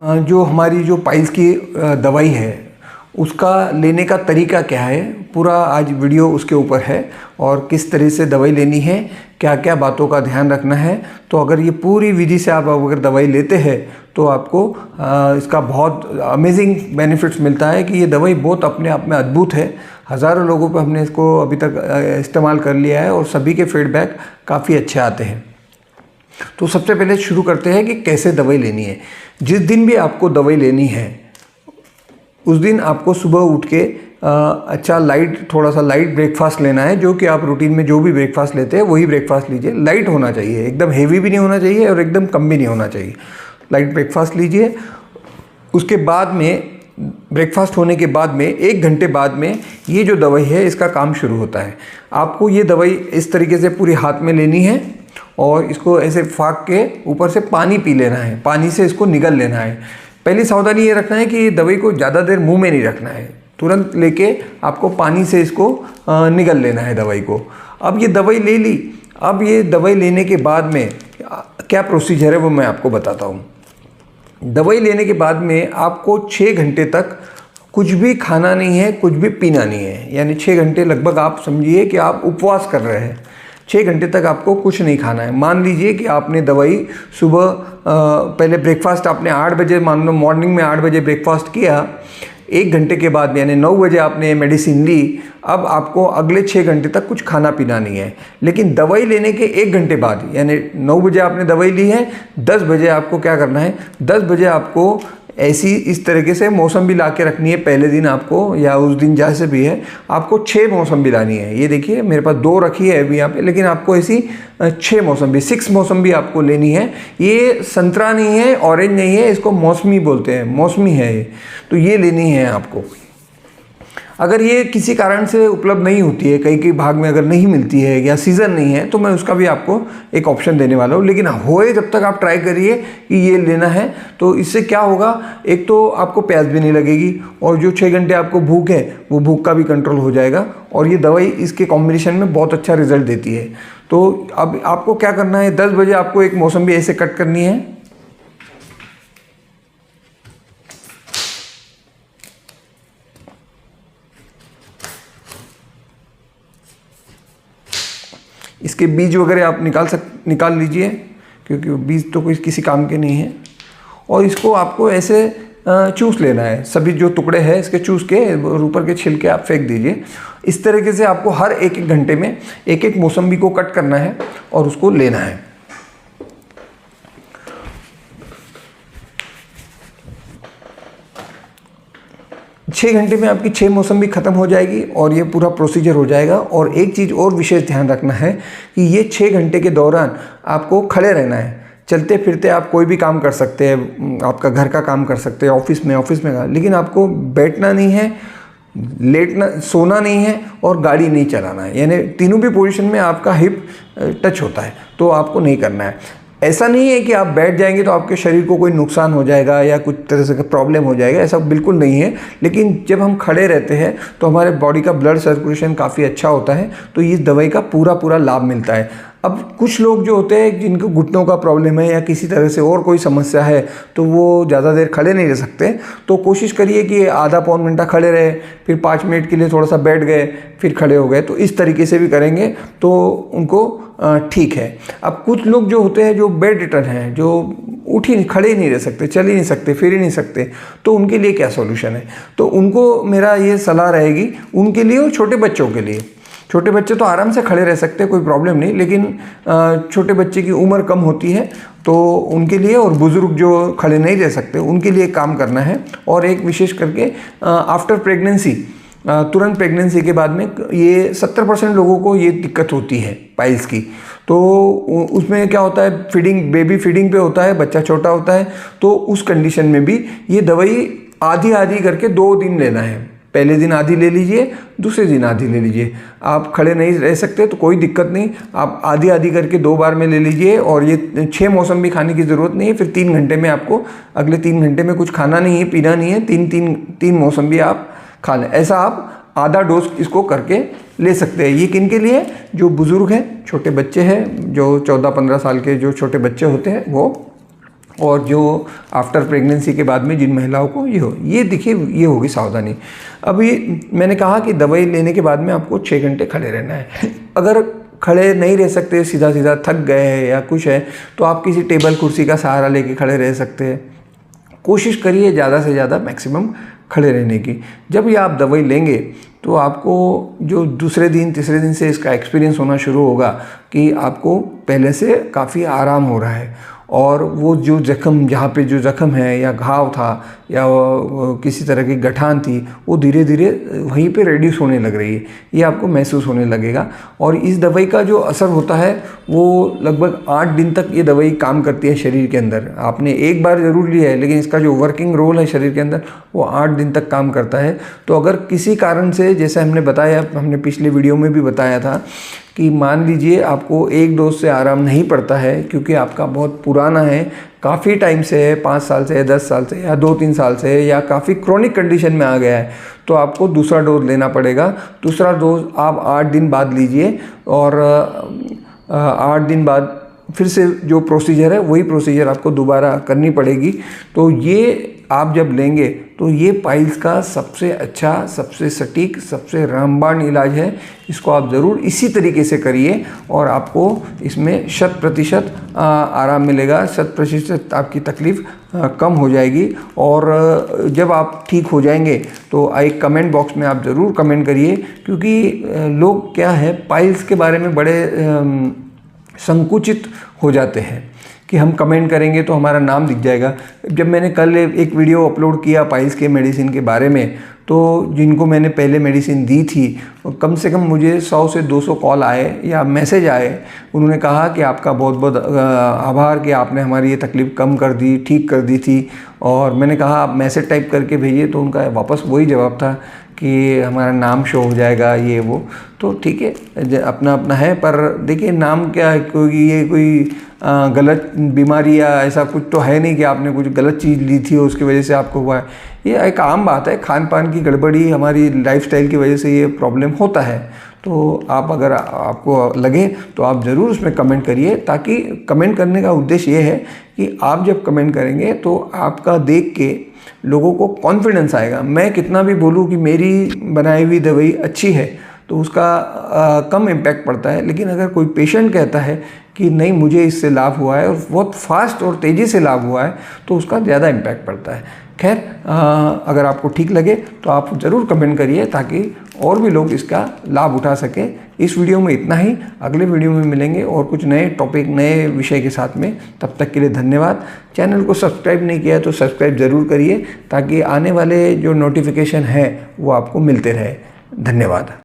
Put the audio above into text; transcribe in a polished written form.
जो हमारी जो पाइल्स की दवाई है उसका लेने का तरीका क्या है, पूरा आज वीडियो उसके ऊपर है और किस तरह से दवाई लेनी है, क्या क्या बातों का ध्यान रखना है। तो अगर ये पूरी विधि से आप अगर दवाई लेते हैं तो आपको इसका बहुत अमेजिंग बेनिफिट्स मिलता है कि ये दवाई बहुत अपने आप में अद्भुत है। हज़ारों लोगों पे हमने इसको अभी तक इस्तेमाल कर लिया है और सभी के फीडबैक काफ़ी अच्छे आते हैं। तो सबसे पहले शुरू करते हैं कि कैसे दवाई लेनी है। जिस दिन भी आपको दवाई लेनी है उस दिन आपको सुबह उठ के अच्छा थोड़ा सा लाइट ब्रेकफास्ट लेना है। जो कि आप रूटीन में जो भी ब्रेकफास्ट लेते हैं वही ब्रेकफास्ट लीजिए। लाइट होना चाहिए, एकदम हेवी भी नहीं होना चाहिए और एकदम कम भी नहीं होना चाहिए। लाइट ब्रेकफास्ट लीजिए। उसके बाद में ब्रेकफास्ट होने के बाद में 1 घंटे बाद में ये जो दवाई है इसका काम शुरू होता है। आपको ये दवाई इस तरीके से पूरी हाथ में लेनी है और इसको ऐसे फाक के ऊपर से पानी पी लेना है, पानी से इसको निगल लेना है। पहली सावधानी ये रखना है कि ये दवाई को ज़्यादा देर मुंह में नहीं रखना है, तुरंत लेके आपको पानी से इसको निगल लेना है दवाई को। अब ये दवाई ले ली। अब ये दवाई लेने के बाद में क्या प्रोसीजर है वो मैं आपको बताता हूँ। दवाई लेने के बाद में आपको 6 घंटे तक कुछ भी खाना नहीं है, कुछ भी पीना नहीं है। यानी 6 घंटे लगभग आप समझिए कि आप उपवास कर रहे हैं। 6 घंटे तक आपको कुछ नहीं खाना है। मान लीजिए कि आपने दवाई सुबह पहले ब्रेकफास्ट आपने 8 बजे, मान लो मॉर्निंग में 8 बजे ब्रेकफास्ट किया, 1 घंटे के बाद यानी 9 बजे आपने मेडिसिन ली। अब आपको अगले 6 घंटे तक कुछ खाना पीना नहीं है। लेकिन दवाई लेने के 1 घंटे बाद यानी 9 बजे आपने दवाई ली है, 10 बजे आपको क्या करना है, 10 बजे आपको ऐसी इस तरीके से मौसम भी ला के रखनी है। पहले दिन आपको या उस दिन जैसे भी है आपको 6 मौसम भी लानी है। ये देखिए मेरे पास 2 रखी है अभी यहाँ पे, लेकिन आपको ऐसी 6 मौसम भी 6 मौसम भी आपको लेनी है। ये संतरा नहीं है, ऑरेंज नहीं है, इसको मौसमी बोलते हैं, मौसमी है ये। तो ये लेनी है आपको। अगर ये किसी कारण से उपलब्ध नहीं होती है, कई भाग में अगर नहीं मिलती है या सीज़न नहीं है, तो मैं उसका भी आपको एक ऑप्शन देने वाला हूँ। लेकिन होए जब तक आप ट्राई करिए कि ये लेना है। तो इससे क्या होगा, एक तो आपको प्यास भी नहीं लगेगी और जो 6 घंटे आपको भूख है वो भूख का भी कंट्रोल हो जाएगा। और ये दवाई इसके कॉम्बिनेशन में बहुत अच्छा रिजल्ट देती है। तो अब आपको क्या करना है, 10 बजे आपको एक मौसम भी ऐसे कट करनी है। इसके बीज वगैरह आप निकाल लीजिए, क्योंकि बीज तो कोई किसी काम के नहीं है। और इसको आपको ऐसे चूस लेना है। सभी जो टुकड़े हैं इसके चूस के ऊपर के छिलके आप फेंक दीजिए। इस तरीके से आपको हर 1-1 घंटे में एक मौसम्बी को कट करना है और उसको लेना है। छः घंटे में आपकी 6 मौसम्बी ख़त्म हो जाएगी और ये पूरा प्रोसीजर हो जाएगा। और एक चीज़ और विशेष ध्यान रखना है कि ये 6 घंटे के दौरान आपको खड़े रहना है। चलते फिरते आप कोई भी काम कर सकते हैं, आपका घर का काम कर सकते हैं, ऑफिस में, लेकिन आपको बैठना नहीं है, लेटना सोना नहीं है और गाड़ी नहीं चलाना है। यानी तीनों भी पोजीशन में आपका हिप टच होता है, तो आपको नहीं करना है। ऐसा नहीं है कि आप बैठ जाएंगे तो आपके शरीर को कोई नुकसान हो जाएगा या कुछ तरह से प्रॉब्लम हो जाएगा, ऐसा बिल्कुल नहीं है। लेकिन जब हम खड़े रहते हैं तो हमारे बॉडी का ब्लड सर्कुलेशन काफ़ी अच्छा होता है, तो इस दवाई का पूरा लाभ मिलता है। अब कुछ लोग जो होते हैं जिनको घुटनों का प्रॉब्लम है या किसी तरह से और कोई समस्या है, तो वो ज़्यादा देर खड़े नहीं रह सकते। तो कोशिश करिए कि आधा पौन घंटा खड़े रहे, फिर 5 मिनट के लिए थोड़ा सा बैठ गए, फिर खड़े हो गए। तो इस तरीके से भी करेंगे तो उनको ठीक है। अब कुछ लोग जो होते हैं जो बेड रिटर्न हैं, जो खड़े ही नहीं रह सकते, चल ही नहीं सकते, फिर ही नहीं सकते, तो उनके लिए क्या सॉल्यूशन है। तो उनको मेरा ये सलाह रहेगी, उनके लिए और छोटे बच्चों के लिए। छोटे बच्चे तो आराम से खड़े रह सकते हैं, कोई प्रॉब्लम नहीं, लेकिन छोटे बच्चे की उम्र कम होती है तो उनके लिए, और बुज़ुर्ग जो खड़े नहीं रह सकते उनके लिए काम करना है। और एक विशेष करके आफ्टर प्रेगनेंसी, तुरंत प्रेगनेंसी के बाद में ये 70% लोगों को ये दिक्कत होती है पाइल्स की। तो उसमें क्या होता है, बेबी फीडिंग पे होता है, बच्चा छोटा होता है, तो उस कंडीशन में भी ये दवाई आधी करके 2 दिन लेना है। पहले दिन आधी ले लीजिए, दूसरे दिन आधी ले लीजिए। आप खड़े नहीं रह सकते तो कोई दिक्कत नहीं, आप आधी करके 2 बार में ले लीजिए। और ये 6 मौसम भी खाने की ज़रूरत नहीं है। फिर 3 घंटे में आपको, अगले 3 घंटे में कुछ खाना नहीं है, पीना नहीं है, 3 मौसम भी आप खा लें। ऐसा आप आधा डोज इसको करके ले सकते हैं। ये किन के लिए, जो बुज़ुर्ग हैं, छोटे बच्चे हैं, जो 14-15 साल के जो छोटे बच्चे होते हैं वो और जो आफ्टर प्रेगनेंसी के बाद में जिन महिलाओं को ये देखिए ये होगी सावधानी। अभी मैंने कहा कि दवाई लेने के बाद में आपको 6 घंटे खड़े रहना है। अगर खड़े नहीं रह सकते, सीधा सीधा थक गए हैं या कुछ है, तो आप किसी टेबल कुर्सी का सहारा लेके खड़े रह सकते हैं। कोशिश करिए ज़्यादा से ज़्यादा मैक्सिमम खड़े रहने की। जब ये आप दवाई लेंगे तो आपको जो दूसरे दिन तीसरे दिन से इसका एक्सपीरियंस होना शुरू होगा कि आपको पहले से काफ़ी आराम हो रहा है, और वो जो ज़ख्म, जहाँ पे जो ज़ख्म है या घाव था या किसी तरह की गठान थी, वो धीरे धीरे वहीं पे रिड्यूस होने लग रही है, ये आपको महसूस होने लगेगा। और इस दवाई का जो असर होता है वो लगभग 8 दिन तक ये दवाई काम करती है शरीर के अंदर। आपने एक बार ज़रूर लिया है, लेकिन इसका जो वर्किंग रोल है शरीर के अंदर वो 8 दिन तक काम करता है। तो अगर किसी कारण से, जैसे हमने बताया, हमने पिछले वीडियो में भी बताया था कि मान लीजिए आपको एक डोज से आराम नहीं पड़ता है क्योंकि आपका बहुत पुराना है, काफ़ी टाइम से है, 5 साल से है, 10 साल से या 2-3 साल से है, या काफ़ी क्रोनिक कंडीशन में आ गया है, तो आपको दूसरा डोज लेना पड़ेगा। दूसरा डोज आप 8 दिन बाद लीजिए, और 8 दिन बाद फिर से जो प्रोसीजर है वही प्रोसीजर आपको दोबारा करनी पड़ेगी। तो ये आप जब लेंगे तो ये पाइल्स का सबसे अच्छा, सबसे सटीक, सबसे रामबाण इलाज है। इसको आप ज़रूर इसी तरीके से करिए और आपको इसमें 100% आराम मिलेगा, 100% आपकी तकलीफ़ कम हो जाएगी। और जब आप ठीक हो जाएंगे तो एक कमेंट बॉक्स में आप ज़रूर कमेंट करिए, क्योंकि लोग क्या है, पाइल्स के बारे में बड़े संकुचित हो जाते हैं कि हम कमेंट करेंगे तो हमारा नाम दिख जाएगा। जब मैंने कल एक वीडियो अपलोड किया पाइल्स के मेडिसिन के बारे में, तो जिनको मैंने पहले मेडिसिन दी थी, कम से कम मुझे 100 से 200 कॉल आए या मैसेज आए। उन्होंने कहा कि आपका बहुत बहुत आभार कि आपने हमारी ये तकलीफ़ कम कर दी, ठीक कर दी थी। और मैंने कहा आप मैसेज टाइप करके भेजिए, तो उनका वापस वही जवाब था कि हमारा नाम शो हो जाएगा, ये वो। तो ठीक है, अपना अपना है, पर देखिए नाम क्या है, कोई ये कोई गलत बीमारी या ऐसा कुछ तो है नहीं कि आपने कुछ गलत चीज़ ली थी और उसकी वजह से आपको हुआ है। ये एक आम बात है, खान पान की गड़बड़ी, हमारी लाइफस्टाइल की वजह से ये प्रॉब्लम होता है। तो आप अगर आपको लगे तो आप ज़रूर उसमें कमेंट करिए, ताकि कमेंट करने का उद्देश्य ये है कि आप जब कमेंट करेंगे तो आपका देख के लोगों को कॉन्फिडेंस आएगा। मैं कितना भी बोलूँ कि मेरी बनाई हुई दवाई अच्छी है तो उसका कम इम्पैक्ट पड़ता है, लेकिन अगर कोई पेशेंट कहता है कि नहीं मुझे इससे लाभ हुआ है और बहुत फास्ट और तेज़ी से लाभ हुआ है, तो उसका ज़्यादा इम्पैक्ट पड़ता है। खैर, अगर आपको ठीक लगे तो आप ज़रूर कमेंट करिए ताकि और भी लोग इसका लाभ उठा सकें। इस वीडियो में इतना ही, अगले वीडियो में मिलेंगे और कुछ नए टॉपिक, नए विषय के साथ में। तब तक के लिए धन्यवाद। चैनल को सब्सक्राइब नहीं किया तो सब्सक्राइब ज़रूर करिए, ताकि आने वाले जो नोटिफिकेशन है वो आपको मिलते रहे। धन्यवाद।